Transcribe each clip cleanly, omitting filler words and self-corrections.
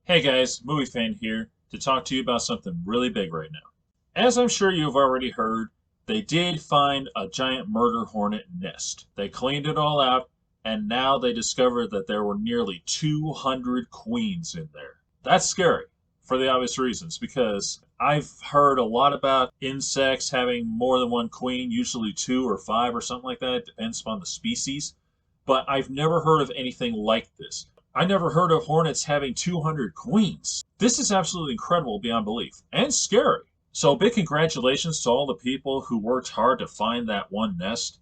Hey guys, Movie Fan here to talk to you about something really big right now. As I'm sure you've already heard, they did find a giant murder hornet nest. They cleaned it all out, and now they discovered that there were nearly 200 queens in there. That's scary for the obvious reasons, because I've heard a lot about insects having more than one queen, usually two or five or something like that. It depends upon the species. But I've never heard of anything like this. I never heard of hornets having 200 queens. This is absolutely incredible beyond belief and scary. So, big congratulations to all the people who worked hard to find that one nest.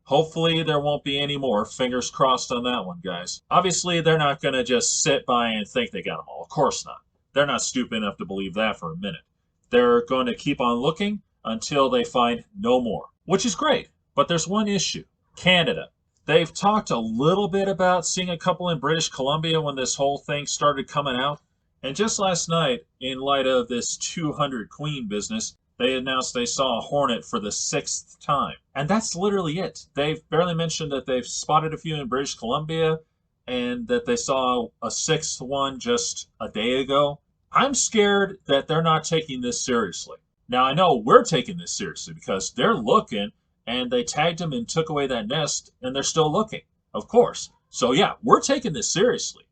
Hopefully, there won't be any more. Fingers crossed on that one, guys. Obviously, they're not going to just sit by and think they got them all. Of course not. They're not stupid enough to believe that for a minute. They're going to keep on looking until they find no more, which is great. But there's one issue Canada. They've talked a little bit about seeing a couple in British Columbia when this whole thing started coming out. And just last night, in light of this 200 queen business, they announced they saw a hornet for the sixth time. And that's literally it. They've barely mentioned that they've spotted a few in British Columbia and that they saw a sixth one just a day ago. I'm scared that they're not taking this seriously. Now, I know we're taking this seriously because they're looking and they tagged him and took away that nest, and they're still looking, of course. So, yeah, we're taking this seriously.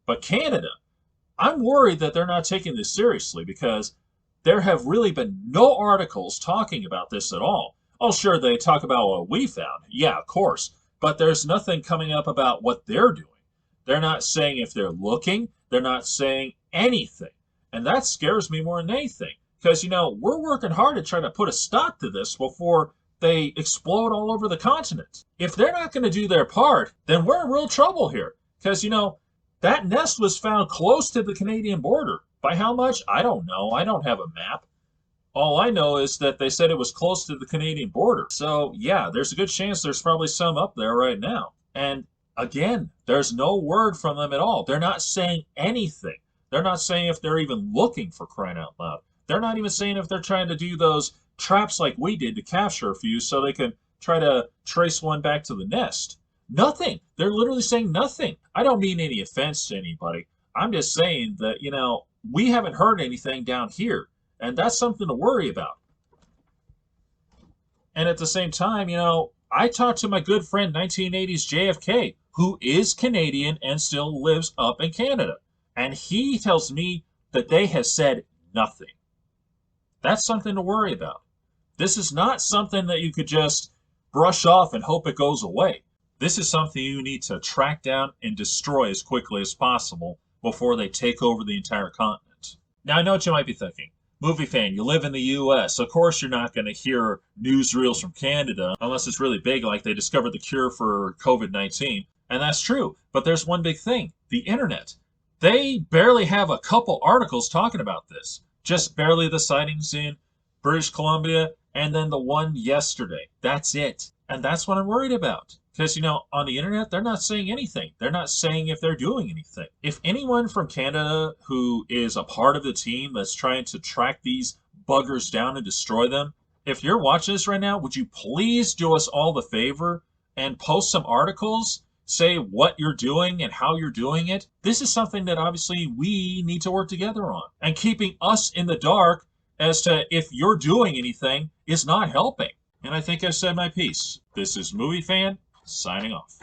But Canada, I'm worried that they're not taking this seriously because there have really been no articles talking about this at all. Oh, sure, they talk about what we found. Yeah, of course. But there's nothing coming up about what they're doing. They're not saying if they're looking, they're not saying anything. And that scares me more than anything. Because, we're working hard to try to put a stop to this before they explode all over the continent. If they're not going to do their part, then we're in real trouble here. Because, that nest was found close to the Canadian border. By how much? I don't know. I don't have a map. All I know is that they said it was close to the Canadian border. So, yeah, there's a good chance there's probably some up there right now. And again, there's no word from them at all. They're not saying anything. They're not saying if they're even looking, for crying out loud. They're not even saying if they're trying to do those traps like we did to capture a few so they can try to trace one back to the nest. Nothing. They're literally saying nothing. I don't mean any offense to anybody. I'm just saying that, we haven't heard anything down here, and that's something to worry about. And at the same time, I talked to my good friend 1980s JFK, who is Canadian and still lives up in Canada. And he tells me that they have said nothing. That's something to worry about. This is not something that you could just brush off and hope it goes away. This is something you need to track down and destroy as quickly as possible before they take over the entire continent. Now, I know what you might be thinking. Movie fan, you live in the US. Of course, you're not going to hear newsreels from Canada unless it's really big, like they discovered the cure for COVID-19. And that's true. But there's one big thing the internet. They barely have a couple articles talking about this. Just barely the sightings in British Columbia and then the one yesterday. That's it. And that's what I'm worried about. Because, on the internet, they're not saying anything. They're not saying if they're doing anything. If anyone from Canada who is a part of the team that's trying to track these buggers down and destroy them, if you're watching this right now, would you please do us all the favor and post some articles? Say what you're doing and how you're doing it. This is something that obviously we need to work together on. And keeping us in the dark as to if you're doing anything is not helping. And I think I've said my piece. This is Movie Fan, signing off.